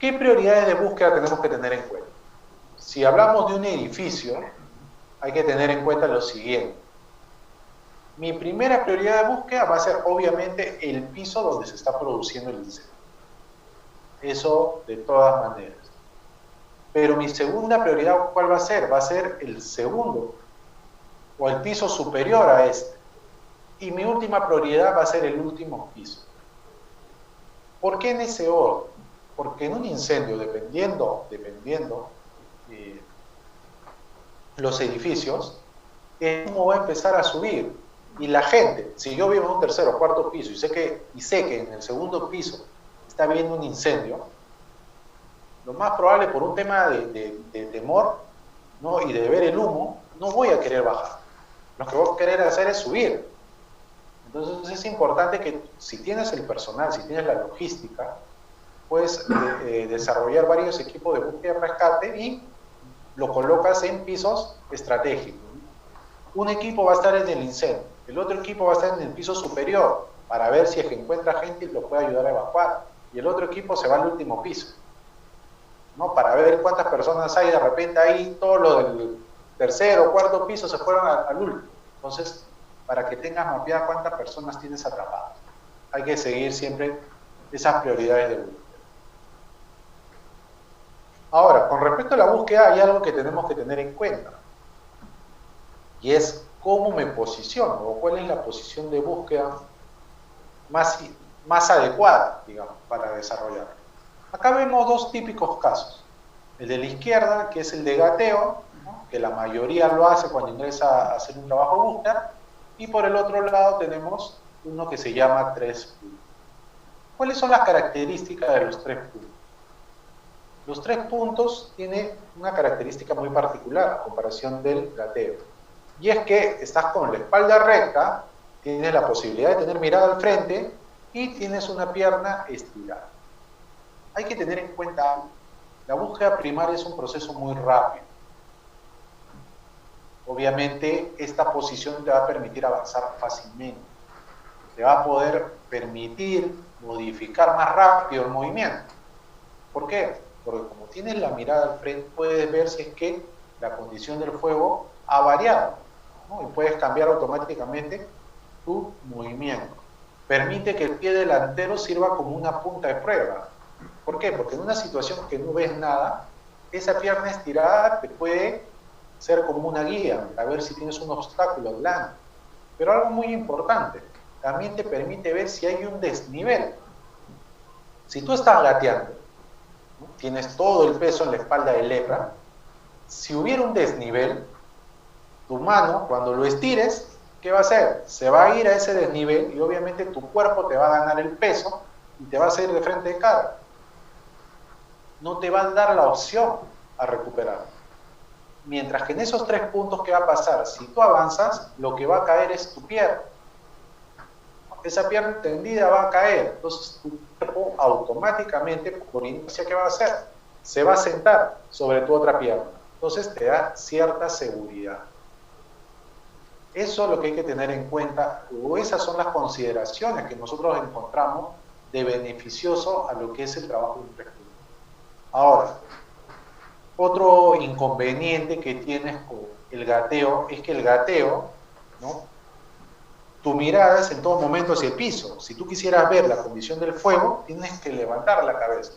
¿Qué prioridades de búsqueda tenemos que tener en cuenta? Si hablamos de un edificio, hay que tener en cuenta lo siguiente. Mi primera prioridad de búsqueda va a ser obviamente el piso donde se está produciendo el incendio. Eso de todas maneras. Pero mi segunda prioridad, ¿cuál va a ser? Va a ser el segundo o el piso superior a este. Y mi última prioridad va a ser el último piso. ¿Por qué en ese orden? Porque en un incendio, dependiendo los edificios, cómo va a empezar a subir. Y la gente, si yo vivo en un tercer o cuarto piso y sé que en el segundo piso está habiendo un incendio, lo más probable por un tema de temor, ¿no? Y de ver el humo, no voy a querer bajar. Lo que voy a querer hacer es subir. Entonces es importante que si tienes el personal, si tienes la logística, puedes desarrollar varios equipos de búsqueda y rescate y lo colocas en pisos estratégicos. Un equipo va a estar en el incendio, el otro equipo va a estar en el piso superior para ver si es que encuentra gente y lo puede ayudar a evacuar. Y el otro equipo se va al último piso, ¿no? Para ver cuántas personas hay. De repente ahí todos los del tercero o cuarto piso se fueron al último. Entonces, para que tengas mapeada cuántas personas tienes atrapadas, hay que seguir siempre esas prioridades de búsqueda. Ahora, con respecto a la búsqueda, hay algo que tenemos que tener en cuenta, y es cómo me posiciono, o cuál es la posición de búsqueda más adecuada, digamos, para desarrollar. Acá vemos dos típicos casos. El de la izquierda, que es el de gateo, ¿no? Que la mayoría lo hace cuando ingresa a hacer un trabajo de búsqueda, y por el otro lado tenemos uno que se llama 3 puntos. ¿Cuáles son las características de los 3 puntos? Los 3 puntos tienen una característica muy particular a comparación del gateo. Y es que estás con la espalda recta, tienes la posibilidad de tener mirada al frente y tienes una pierna estirada. Hay que tener en cuenta, la búsqueda primaria es un proceso muy rápido. Obviamente, esta posición te va a permitir avanzar fácilmente. Te va a poder permitir modificar más rápido el movimiento. ¿Por qué? Porque como tienes la mirada al frente, puedes ver si es que la condición del fuego ha variado, ¿no? Y puedes cambiar automáticamente tu movimiento. Permite que el pie delantero sirva como una punta de prueba. ¿Por qué? Porque en una situación que no ves nada, esa pierna estirada te puede ser como una guía, a ver si tienes un obstáculo delante. Pero algo muy importante, también te permite ver si hay un desnivel. Si tú estás gateando, ¿no? Tienes todo el peso en la espalda de lepra, si hubiera un desnivel, tu mano, cuando lo estires, ¿qué va a hacer? Se va a ir a ese desnivel y obviamente tu cuerpo te va a ganar el peso y te va a hacer de frente de cara. No te va a dar la opción a recuperar. Mientras que en esos 3 puntos, ¿qué va a pasar? Si tú avanzas, lo que va a caer es tu pierna. Esa pierna tendida va a caer. Entonces tu cuerpo automáticamente, por inercia, ¿qué va a hacer? Se va a sentar sobre tu otra pierna. Entonces te da cierta seguridad. Eso es lo que hay que tener en cuenta, o esas son las consideraciones que nosotros encontramos de beneficioso a lo que es el trabajo de infraestructura. Ahora, otro inconveniente que tienes con el gateo es que el gateo, ¿no? Tu mirada es en todo momento hacia el piso. Si tú quisieras ver la condición del fuego, tienes que levantar la cabeza.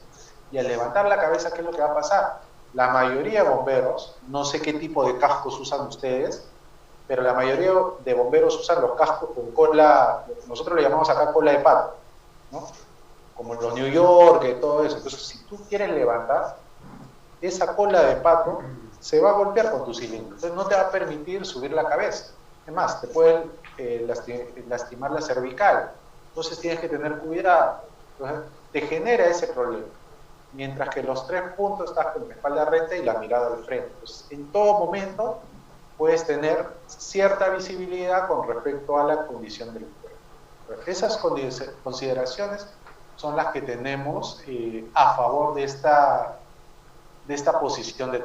Y al levantar la cabeza, ¿qué es lo que va a pasar? La mayoría de bomberos, no sé qué tipo de cascos usan ustedes, pero la mayoría de bomberos usan los cascos con cola, nosotros le llamamos acá cola de pato, ¿no? Como en los New York y todo eso. Entonces, si tú quieres levantar, esa cola de pato se va a golpear con tu cilindro. Entonces, no te va a permitir subir la cabeza. Es más, te puede lastimar la cervical. Entonces, tienes que tener cuidado. Entonces, te genera ese problema. Mientras que los 3 puntos estás con la espalda recta y la mirada al frente. Entonces, en todo momento puedes tener cierta visibilidad con respecto a la condición del cuerpo. Esas consideraciones son las que tenemos a favor de esta posición de...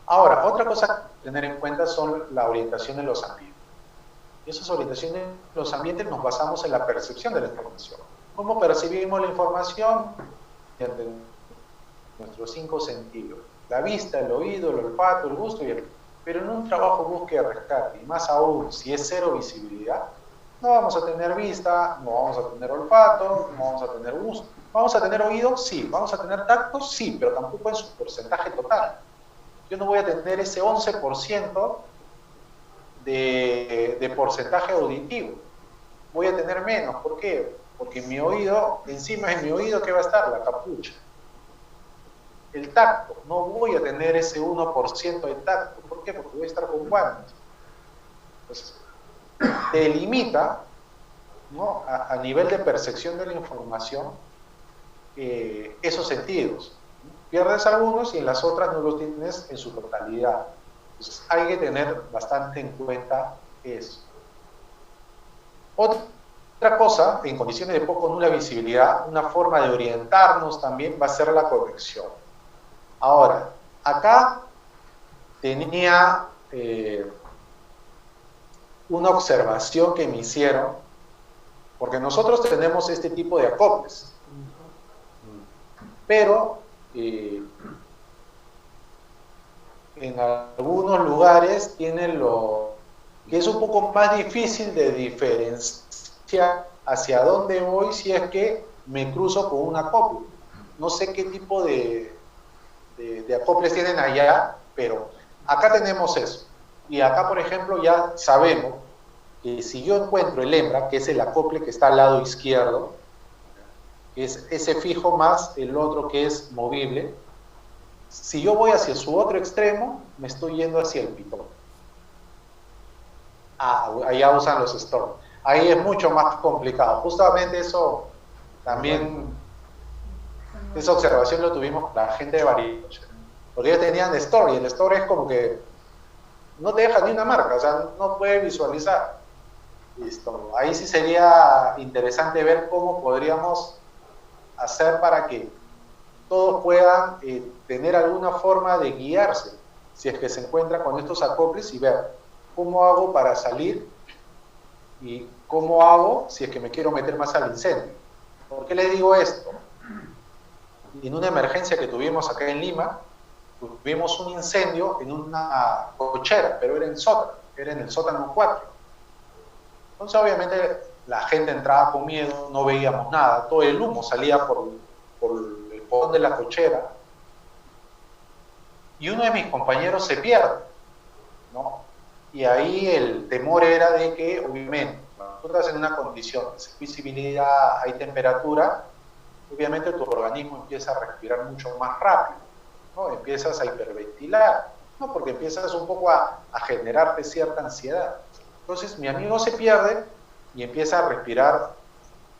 Ahora, otra cosa a tener en cuenta son la orientación de los ambientes. Y esas orientaciones de los ambientes nos basamos en la percepción de la información. ¿Cómo percibimos la información? Mediante nuestros 5 sentidos. La vista, el oído, el olfato, el gusto y el... Pero en un trabajo búsqueda de rescate, y más aún si es cero visibilidad, no vamos a tener vista, no vamos a tener olfato, no vamos a tener gusto. ¿Vamos a tener oído? Sí. ¿Vamos a tener tacto? Sí, pero tampoco en su porcentaje total. Yo no voy a tener ese 11% de porcentaje auditivo. Voy a tener menos. ¿Por qué? Porque mi oído, encima de mi oído, ¿qué va a estar? La capucha. El tacto, no voy a tener ese 1% de tacto. ¿Por qué? Porque voy a estar con guantes. Entonces, te limita, ¿no?, a nivel de percepción de la información esos sentidos. Pierdes algunos y en las otras no los tienes en su totalidad. Entonces, hay que tener bastante en cuenta eso. Otra cosa, en condiciones de poco o nula visibilidad, una forma de orientarnos también va a ser la corrección. Ahora, acá tenía una observación que me hicieron, porque nosotros tenemos este tipo de acoples, pero en algunos lugares tienen lo que es un poco más difícil de diferenciar hacia dónde voy si es que me cruzo con un acople. No sé qué tipo de acoples tienen allá, pero acá tenemos eso. Y acá, por ejemplo, ya sabemos que si yo encuentro el hembra, que es el acople que está al lado izquierdo, que es ese fijo más el otro que es movible, si yo voy hacia su otro extremo, me estoy yendo hacia el pitón. Allá usan los storm. Ahí es mucho más complicado. Justamente eso también, esa observación lo tuvimos con la gente de Bariloche. Porque ellos tenían store, y el store es como que no te deja ni una marca, o sea, no puedes visualizar. Listo. Ahí sí sería interesante ver cómo podríamos hacer para que todos puedan tener alguna forma de guiarse si es que se encuentran con estos acoples y ver cómo hago para salir y cómo hago si es que me quiero meter más al incendio. ¿Por qué les digo esto? En una emergencia que tuvimos acá en Lima, tuvimos un incendio en una cochera, pero era en sótano, era en el sótano 4. Entonces obviamente la gente entraba con miedo, no veíamos nada, todo el humo salía por el portón de la cochera, y uno de mis compañeros se pierde, ¿no? Y ahí el temor era de que, obviamente, cuando tú estás en una condición de visibilidad, hay temperatura, obviamente tu organismo empieza a respirar mucho más rápido, ¿no? Empiezas a hiperventilar, ¿no? Porque empiezas un poco a generarte cierta ansiedad. Entonces mi amigo se pierde y empieza a respirar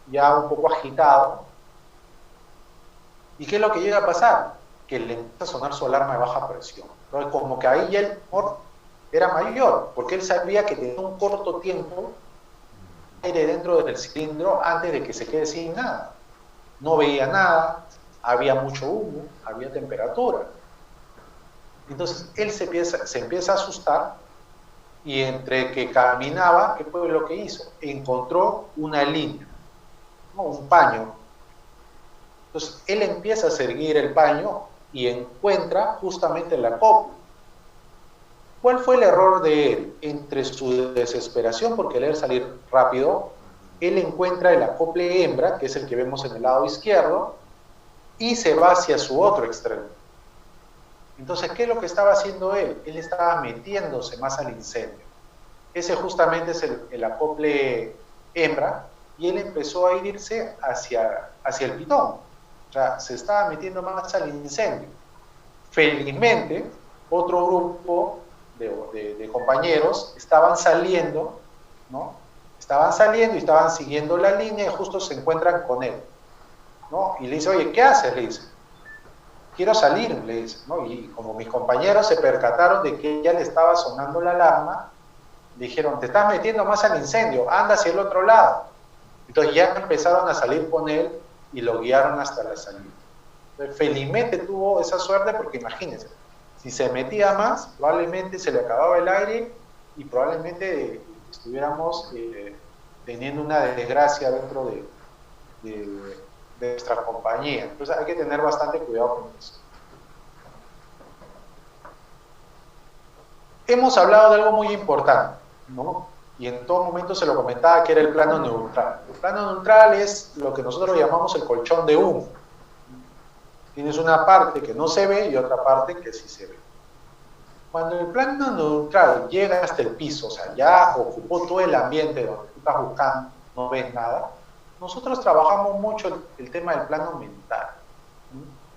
ya un poco agitado. ¿Y qué es lo que llega a pasar? Que le empieza a sonar su alarma de baja presión. Entonces, como que ahí ya el temor era mayor, porque él sabía que tenía un corto tiempo aire dentro del cilindro antes de que se quede sin nada. No veía nada, había mucho humo, había temperatura. Entonces él se empieza a asustar, y entre que caminaba, ¿qué fue lo que hizo? Encontró una línea, ¿no? Un paño. Entonces él empieza a seguir el paño y encuentra justamente el acople. ¿Cuál fue el error de él? Entre su desesperación por querer salir rápido, él encuentra el acople hembra, que es el que vemos en el lado izquierdo, y se va hacia su otro extremo. Entonces, ¿qué es lo que estaba haciendo él? Él estaba metiéndose más al incendio. Ese justamente es el acople hembra, y él empezó a irse hacia el pitón. O sea, se estaba metiendo más al incendio. Felizmente, otro grupo de compañeros estaban saliendo, ¿no? Estaban saliendo y estaban siguiendo la línea y justo se encuentran con él, ¿no? Y le dice, oye, ¿qué haces? Le dice, quiero salir, le dice, ¿no? Y como mis compañeros se percataron de que ya le estaba sonando la alarma, dijeron, te estás metiendo más al incendio, anda hacia el otro lado. Entonces ya empezaron a salir con él y lo guiaron hasta la salida. Entonces, felizmente tuvo esa suerte porque imagínense, si se metía más, probablemente se le acababa el aire y probablemente estuviéramos teniendo una desgracia dentro de nuestra compañía. Entonces hay que tener bastante cuidado con eso. Hemos hablado de algo muy importante, ¿no? Y en todo momento se lo comentaba, que era el plano neutral. El plano neutral es lo que nosotros llamamos el colchón de humo. Tienes una parte que no se ve y otra parte que sí se ve. Cuando el plano neutral llega hasta el piso, o sea, ya ocupó todo el ambiente donde tú estás buscando, no ves nada, nosotros trabajamos mucho el tema del plano mental.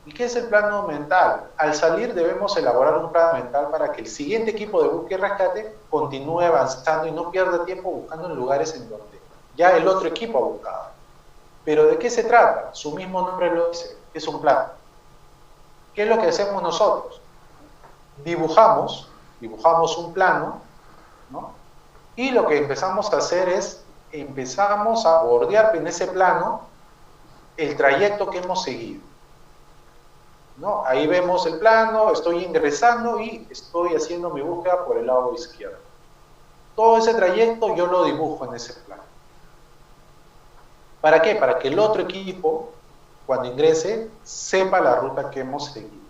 ¿Y qué es el plano mental? Al salir debemos elaborar un plano mental para que el siguiente equipo de búsqueda y rescate continúe avanzando y no pierda tiempo buscando en lugares en donde ya el otro equipo ha buscado. ¿Pero de qué se trata? Su mismo nombre lo dice, es un plano. ¿Qué es lo que hacemos nosotros? Dibujamos un plano, ¿no? Y lo que empezamos a hacer es, empezamos a bordear en ese plano el trayecto que hemos seguido, ¿no? Ahí vemos el plano, estoy ingresando y estoy haciendo mi búsqueda por el lado izquierdo. Todo ese trayecto yo lo dibujo en ese plano. ¿Para qué? Para que el otro equipo, cuando ingrese, sepa la ruta que hemos seguido.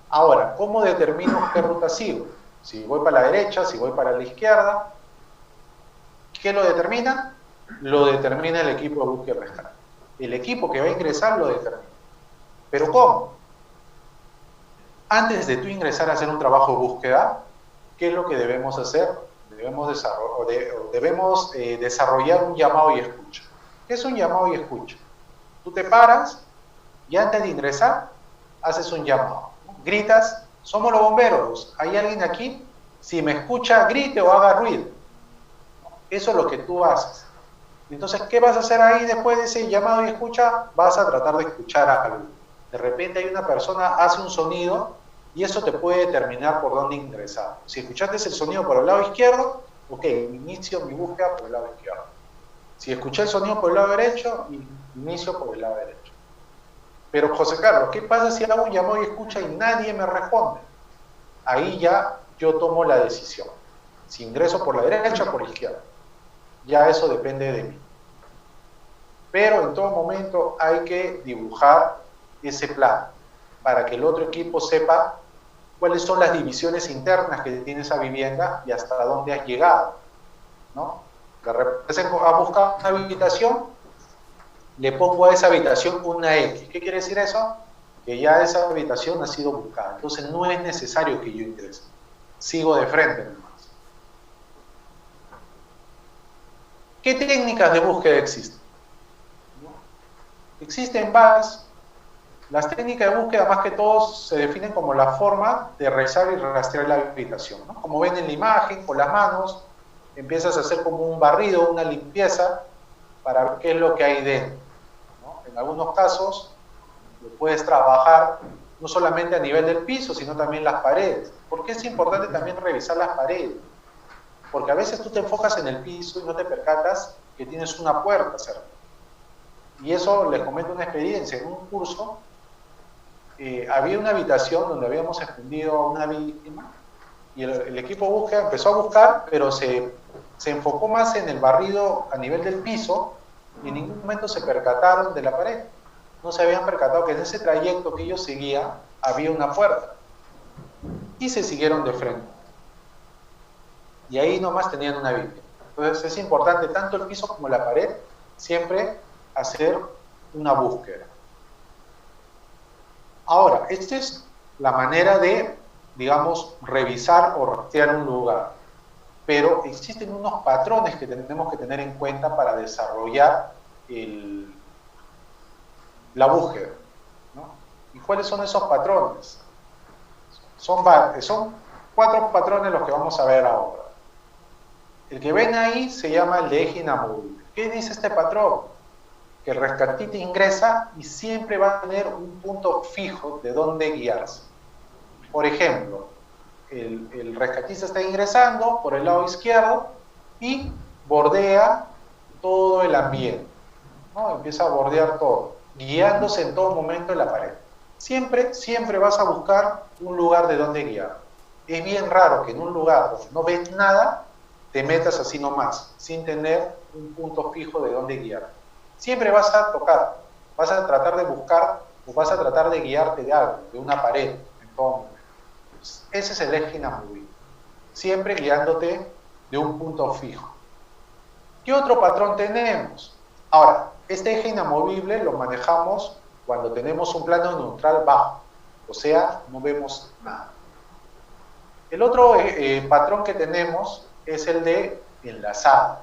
Ahora, ¿cómo determino qué ruta sigo? Si voy para la derecha, si voy para la izquierda. ¿Qué lo determina? Lo determina el equipo de búsqueda y rescate. El equipo que va a ingresar lo determina. ¿Pero cómo? Antes de tú ingresar a hacer un trabajo de búsqueda, ¿qué es lo que debemos hacer? Debemos desarrollar un llamado y escucha. ¿Qué es un llamado y escucha? Tú te paras y antes de ingresar haces un llamado. Gritas, somos los bomberos, ¿hay alguien aquí? Si me escucha, grite o haga ruido. Eso es lo que tú haces. Entonces, ¿qué vas a hacer ahí después de ese llamado y escucha? Vas a tratar de escuchar a algo. De repente hay una persona, hace un sonido y eso te puede determinar por dónde ingresar. Si escuchaste el sonido por el lado izquierdo, ok, inicio mi búsqueda por el lado izquierdo. Si escuché el sonido por el lado derecho, inicio por el lado derecho. Pero José Carlos, ¿qué pasa si hago un llamado y escucha y nadie me responde? Ahí ya yo tomo la decisión. Si ingreso por la derecha o por la izquierda. Ya eso depende de mí. Pero en todo momento hay que dibujar ese plan para que el otro equipo sepa cuáles son las divisiones internas que tiene esa vivienda y hasta dónde has llegado, ¿no? De repente has buscado una habitación, le pongo a esa habitación una X. ¿Qué quiere decir eso? Que ya esa habitación ha sido buscada. Entonces no es necesario que yo ingrese. Sigo de frente nomás. ¿Qué técnicas de búsqueda existen? Existen varias. Las técnicas de búsqueda, más que todo, se definen como la forma de revisar y rastrear la habitación, ¿no? Como ven en la imagen, con las manos, empiezas a hacer como un barrido, una limpieza, para ver qué es lo que hay dentro, ¿no? En algunos casos, lo puedes trabajar no solamente a nivel del piso, sino también las paredes. ¿Por qué es importante también revisar las paredes? Porque a veces tú te enfocas en el piso y no te percatas que tienes una puerta cerca. Y eso les comento una experiencia. En un curso había una habitación donde habíamos escondido a una víctima y el equipo búsqueda empezó a buscar, pero se enfocó más en el barrido a nivel del piso y en ningún momento se percataron de la pared. No se habían percatado que en ese trayecto que ellos seguían había una puerta. Y se siguieron de frente. Y ahí nomás tenían una víctima. Entonces es importante tanto el piso como la pared siempre hacer una búsqueda. Ahora, esta es la manera de, digamos, revisar o rastrear un lugar. Pero existen unos patrones que tenemos que tener en cuenta para desarrollar la búsqueda, ¿no? ¿Y cuáles son esos patrones? Son 4 patrones los que vamos a ver ahora. El que ven ahí se llama el de eje inamovible. ¿Qué dice este patrón? Que el rescatista ingresa y siempre va a tener un punto fijo de dónde guiarse. Por ejemplo, el rescatista está ingresando por el lado izquierdo y bordea todo el ambiente, ¿no? Empieza a bordear todo, guiándose en todo momento en la pared. Siempre vas a buscar un lugar de donde guiar. Es bien raro que en un lugar donde no ves nada, te metas así nomás, sin tener un punto fijo de dónde guiar. siempre vas a tocar, vas a tratar de buscar o vas a tratar de guiarte de algo, de una pared, en todo momento. Ese es el eje inamovible, siempre guiándote de un punto fijo. ¿Qué otro patrón tenemos? Ahora, este eje inamovible lo manejamos cuando tenemos un plano neutral bajo, o sea, no vemos nada. El otro patrón que tenemos es el de enlazado.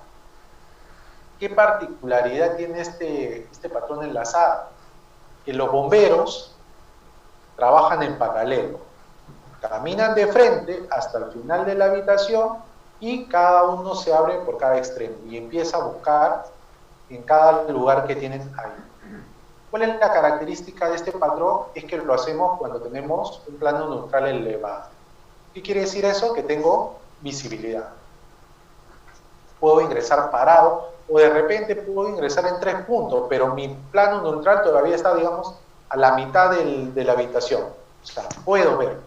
¿Qué particularidad tiene este patrón enlazado? Que los bomberos trabajan en paralelo. Caminan de frente hasta el final de la habitación y cada uno se abre por cada extremo y empieza a buscar en cada lugar que tienen ahí. ¿Cuál es la característica de este patrón? Es que lo hacemos cuando tenemos un plano neutral elevado. ¿Qué quiere decir eso? Que tengo visibilidad. Puedo ingresar parado o de repente puedo ingresar en 3 puntos, pero mi plano neutral todavía está, digamos, a la mitad de la habitación. O sea, puedo ver.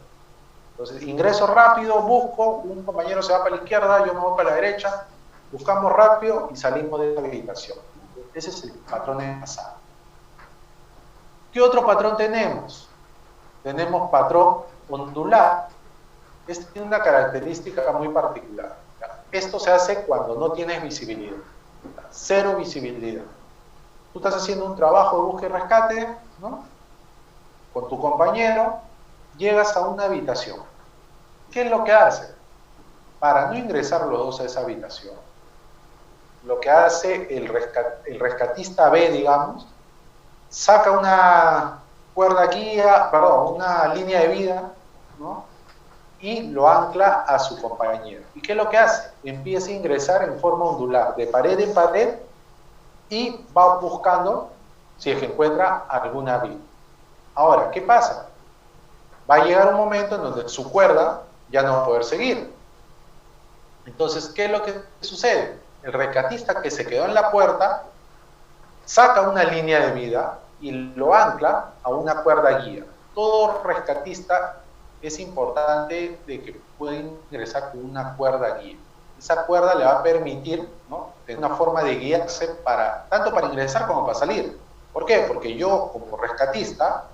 Entonces, ingreso rápido, busco, un compañero se va para la izquierda, yo me voy para la derecha, buscamos rápido y salimos de la habitación. Ese es el patrón enlazado. ¿Qué otro patrón tenemos? Tenemos patrón ondular. Este tiene una característica muy particular. Esto se hace cuando no tienes visibilidad. Cero visibilidad. Tú estás haciendo un trabajo de búsqueda y rescate, ¿no? Con tu compañero, llegas a una habitación. ¿Qué es lo que hace? Para no ingresar los dos a esa habitación, lo que hace el rescatista B, digamos, saca una cuerda guía, perdón, una línea de vida, ¿no? Y lo ancla a su compañero. ¿Y qué es lo que hace? Empieza a ingresar en forma ondular, de pared en pared, y va buscando si es que encuentra alguna vida. Ahora, ¿qué pasa? Va a llegar un momento en donde su cuerda ya no va a poder seguir. Entonces, ¿qué es lo que sucede? El rescatista que se quedó en la puerta saca una línea de vida y lo ancla a una cuerda guía. Todo rescatista es importante de que pueda ingresar con una cuerda guía. Esa cuerda le va a permitir, ¿no?, tener una forma de guiarse tanto para ingresar como para salir. ¿Por qué? Porque yo, como rescatista,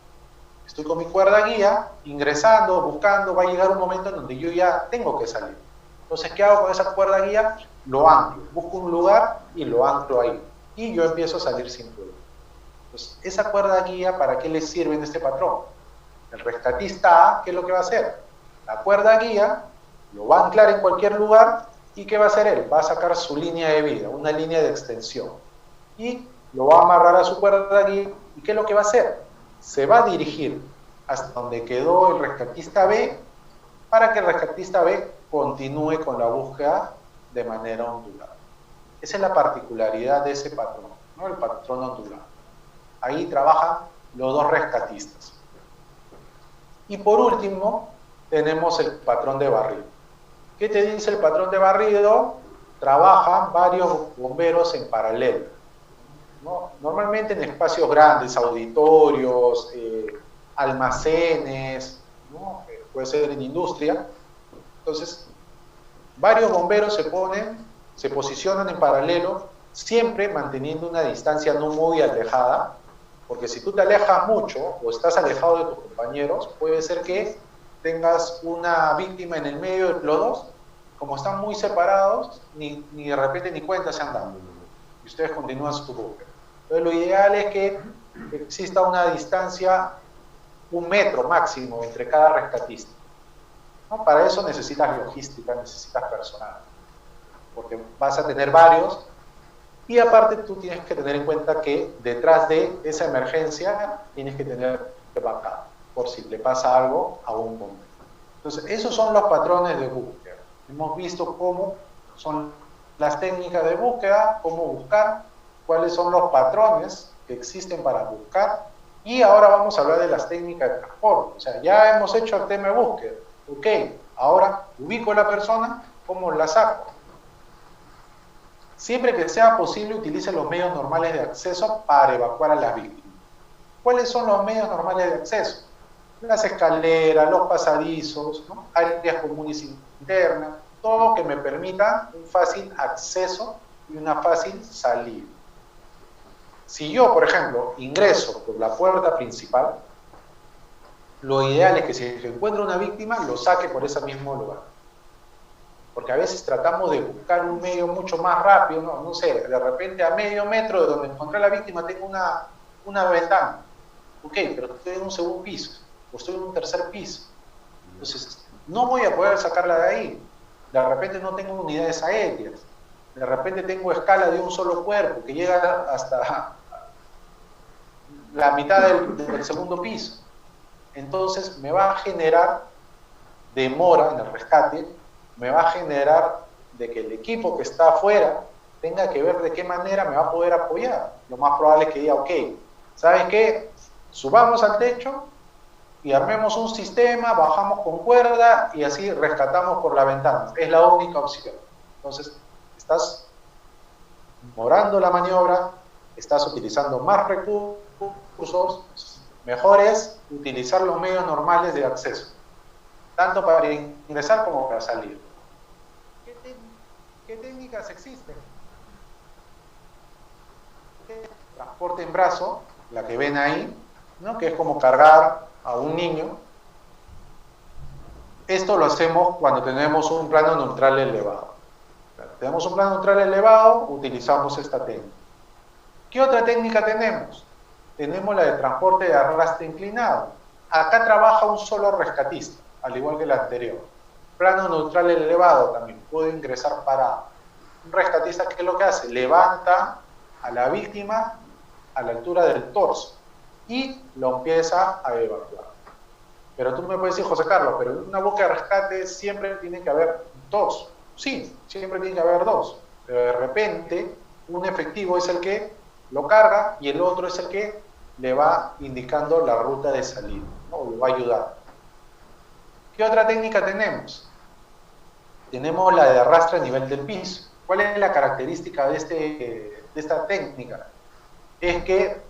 estoy con mi cuerda guía, ingresando, buscando, va a llegar un momento en donde yo ya tengo que salir. Entonces, ¿qué hago con esa cuerda guía? Lo anclo, busco un lugar y lo anclo ahí. Y yo empiezo a salir sin problema. Entonces, esa cuerda guía, ¿para qué le sirve en este patrón? El rescatista A, ¿qué es lo que va a hacer? La cuerda guía lo va a anclar en cualquier lugar y ¿qué va a hacer él? Va a sacar su línea de vida, una línea de extensión. Y lo va a amarrar a su cuerda guía. ¿Y qué es lo que va a hacer? Se va a dirigir hasta donde quedó el rescatista B para que el rescatista B continúe con la búsqueda de manera ondulada. Esa es la particularidad de ese patrón, ¿no? El patrón ondulado. Ahí trabajan los dos rescatistas. Y por último, tenemos el patrón de barrido. ¿Qué te dice el patrón de barrido? Trabajan varios bomberos en paralelo, ¿no? Normalmente en espacios grandes, auditorios, almacenes, ¿no? Puede ser en industria. Entonces, varios bomberos se posicionan en paralelo, siempre manteniendo una distancia no muy alejada, porque si tú te alejas mucho o estás alejado de tus compañeros, puede ser que tengas una víctima en el medio de los dos. Como están muy separados, ni de repente ni cuenta se han dado. Y ustedes continúan su búsqueda. Entonces, lo ideal es que exista una distancia, 1 metro máximo entre cada rescatista, ¿no? Para eso necesitas logística, necesitas personal, porque vas a tener varios. Y aparte tú tienes que tener en cuenta que detrás de esa emergencia tienes que tener backup, por si le pasa algo a un bombero. Entonces, esos son los patrones de búsqueda. Hemos visto cómo son las técnicas de búsqueda, cómo buscar, cuáles son los patrones que existen para buscar, y ahora vamos a hablar de las técnicas de transporte. O sea, ya hemos hecho el tema de búsqueda. Ok, ahora ubico a la persona, ¿cómo la saco? Siempre que sea posible, utilice los medios normales de acceso para evacuar a las víctimas. ¿Cuáles son los medios normales de acceso? Las escaleras, los pasadizos, ¿no? Áreas comunes internas, todo que me permita un fácil acceso y una fácil salida. Si yo, por ejemplo, ingreso por la puerta principal, lo ideal es que si encuentro una víctima, lo saque por ese mismo lugar. Porque a veces tratamos de buscar un medio mucho más rápido, no sé, de repente a medio metro de donde encontré a la víctima tengo una ventana. Ok, pero estoy en un segundo piso, o estoy en un tercer piso. Entonces, no voy a poder sacarla de ahí. De repente no tengo unidades aéreas. De repente tengo escala de un solo cuerpo que llega hasta la mitad del segundo piso. Entonces me va a generar demora en el rescate, me va a generar de que el equipo que está afuera tenga que ver de qué manera me va a poder apoyar. Lo más probable es que diga, ok, ¿sabes qué? Subamos al techo y armemos un sistema, bajamos con cuerda y así rescatamos por la ventana. Es la única opción. Entonces, estás demorando la maniobra, estás utilizando más recursos, mejor es utilizar los medios normales de acceso, tanto para ingresar como para salir. ¿Qué técnicas existen? Transporte en brazo, la que ven ahí, ¿no? Que es como cargar a un niño. Esto lo hacemos cuando tenemos un plano neutral elevado. Cuando tenemos un plano neutral elevado, utilizamos esta técnica. ¿Qué otra técnica tenemos? Tenemos la de transporte de arrastre inclinado. Acá trabaja un solo rescatista, al igual que la anterior. Plano neutral elevado también, puede ingresar parado. Un rescatista, ¿qué es lo que hace? Levanta a la víctima a la altura del torso y lo empieza a evacuar. Pero tú me puedes decir, José Carlos, pero en una búsqueda de rescate siempre tiene que haber dos. Sí, siempre tiene que haber dos. Pero de repente, un efectivo es el que lo carga y el otro es el que le va indicando la ruta de salida, ¿no? O lo va a ayudar. ¿Qué otra técnica tenemos? Tenemos la de arrastre a nivel del piso. ¿Cuál es la característica de esta técnica? Es que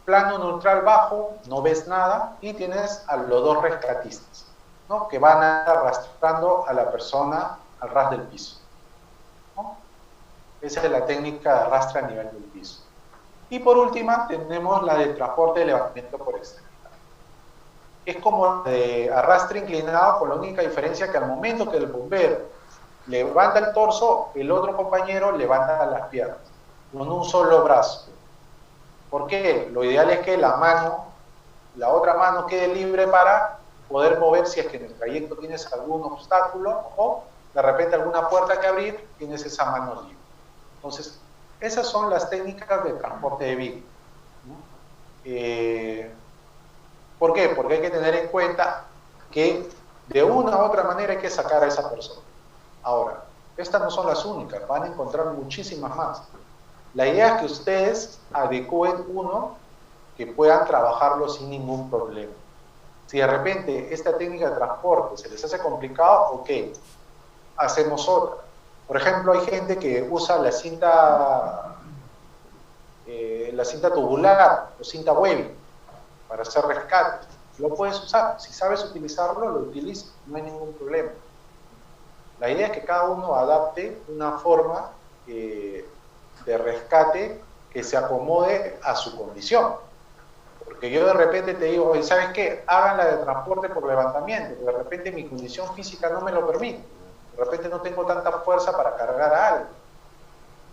plano neutral bajo, no ves nada y tienes a los dos rescatistas, ¿no? Que van arrastrando a la persona al ras del piso, ¿no? Esa es la técnica de arrastre a nivel del piso. Y por última tenemos la de transporte de levantamiento por extremidad. Es como de arrastre inclinado, con la única diferencia que al momento que el bombero levanta el torso, el otro compañero levanta las piernas, con un solo brazo. ¿Por qué? Lo ideal es que la otra mano quede libre para poder mover si es que en el trayecto tienes algún obstáculo o de repente alguna puerta que abrir, tienes esa mano libre. Entonces, esas son las técnicas de transporte de víctimas, ¿no? ¿Por qué? Porque hay que tener en cuenta que de una u otra manera hay que sacar a esa persona. Ahora, estas no son las únicas, van a encontrar muchísimas más. La idea es que ustedes adecúen uno que puedan trabajarlo sin ningún problema. Si de repente esta técnica de transporte se les hace complicado, ok, hacemos otra. Por ejemplo, hay gente que usa la cinta tubular o cinta webbing para hacer rescate. Lo puedes usar. Si sabes utilizarlo, lo utilizas. No hay ningún problema. La idea es que cada uno adapte una forma de rescate que se acomode a su condición. Porque yo de repente te digo, oye, ¿sabes qué? Háganla de transporte por levantamiento. De repente mi condición física no me lo permite. De repente no tengo tanta fuerza para cargar a algo,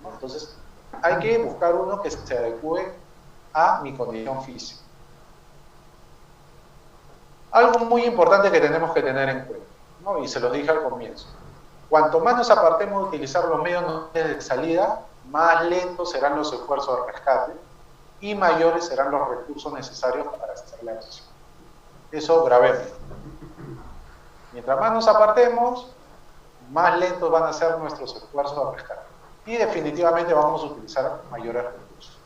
¿no? Entonces, hay que buscar uno que se adecue a mi condición física. Algo muy importante que tenemos que tener en cuenta, ¿no? Y se los dije al comienzo. Cuanto más nos apartemos de utilizar los medios de salida, más lentos serán los esfuerzos de rescate y mayores serán los recursos necesarios para hacer la acción. Eso grabemos. Mientras más nos apartemos, más lentos van a ser nuestros esfuerzos de rescate. Y definitivamente vamos a utilizar mayores recursos.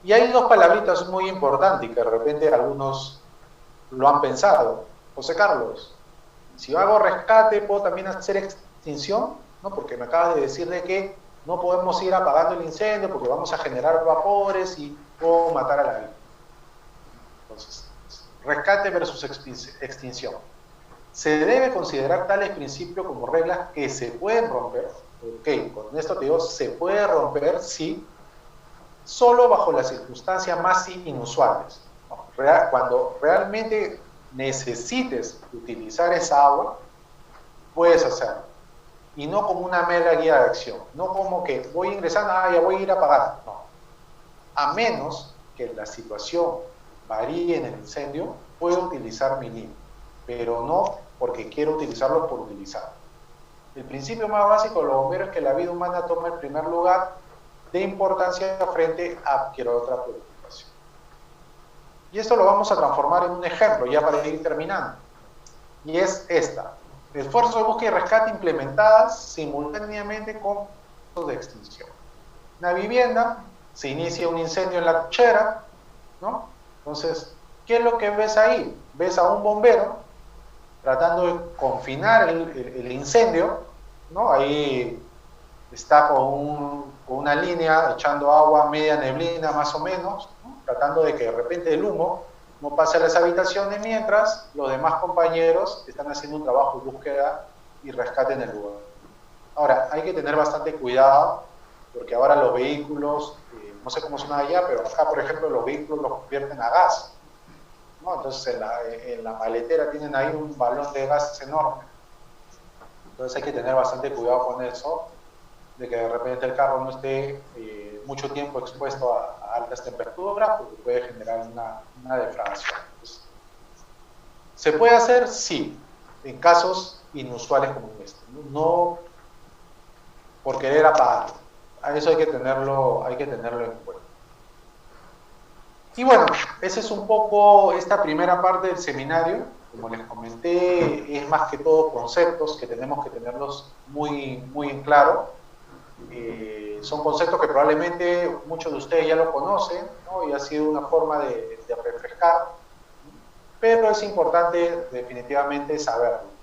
Y hay dos palabritas muy importantes que de repente algunos lo han pensado. José Carlos, si yo hago rescate, ¿puedo también hacer extinción? ¿No? Porque me acabas de decir de que no podemos ir apagando el incendio porque vamos a generar vapores y puedo matar a la vida. Entonces, rescate versus extinción. Se debe considerar tales principios como reglas que se pueden romper, Ok, con esto te digo, se puede romper, sí, solo bajo las circunstancias más inusuales. Cuando realmente necesites utilizar esa agua, puedes hacerlo. Y no como una mera guía de acción. No como que voy ingresando, ya voy a ir a pagar. No. A menos que la situación varíe en el incendio, puedo utilizar mi línea. Pero no porque quiero utilizarlo por utilizarlo. El principio más básico de los bomberos es que la vida humana toma el primer lugar de importancia frente a cualquier otra preocupación. Y esto lo vamos a transformar en un ejemplo, ya para ir terminando. Y es esta. Esfuerzos de búsqueda y rescate implementadas simultáneamente con de extinción. Una vivienda, se inicia un incendio en la cochera, ¿no? Entonces, ¿qué es lo que ves ahí? Ves a un bombero tratando de confinar el incendio, ¿no? Ahí está con una línea echando agua, media neblina más o menos, ¿no? Tratando de que de repente el humo no pase a las habitaciones mientras los demás compañeros están haciendo un trabajo de búsqueda y rescate en el lugar. Ahora, hay que tener bastante cuidado porque ahora los vehículos, no sé cómo son allá, pero acá, por ejemplo, los vehículos los convierten a gas, ¿no? Entonces en la maletera tienen ahí un balón de gas enorme. Entonces hay que tener bastante cuidado con eso, de que de repente el carro no esté mucho tiempo expuesto a altas temperaturas, porque puede generar una defragación. Entonces, ¿se puede hacer? Sí, en casos inusuales como este. No por querer apagarlo. A eso hay que tenerlo en cuenta. Y bueno, esa es un poco esta primera parte del seminario. Como les comenté, es más que todo conceptos que tenemos que tenerlos muy, muy en claro. Son conceptos que probablemente muchos de ustedes ya lo conocen, ¿no? Y ha sido una forma de refrescar, pero es importante definitivamente saberlo.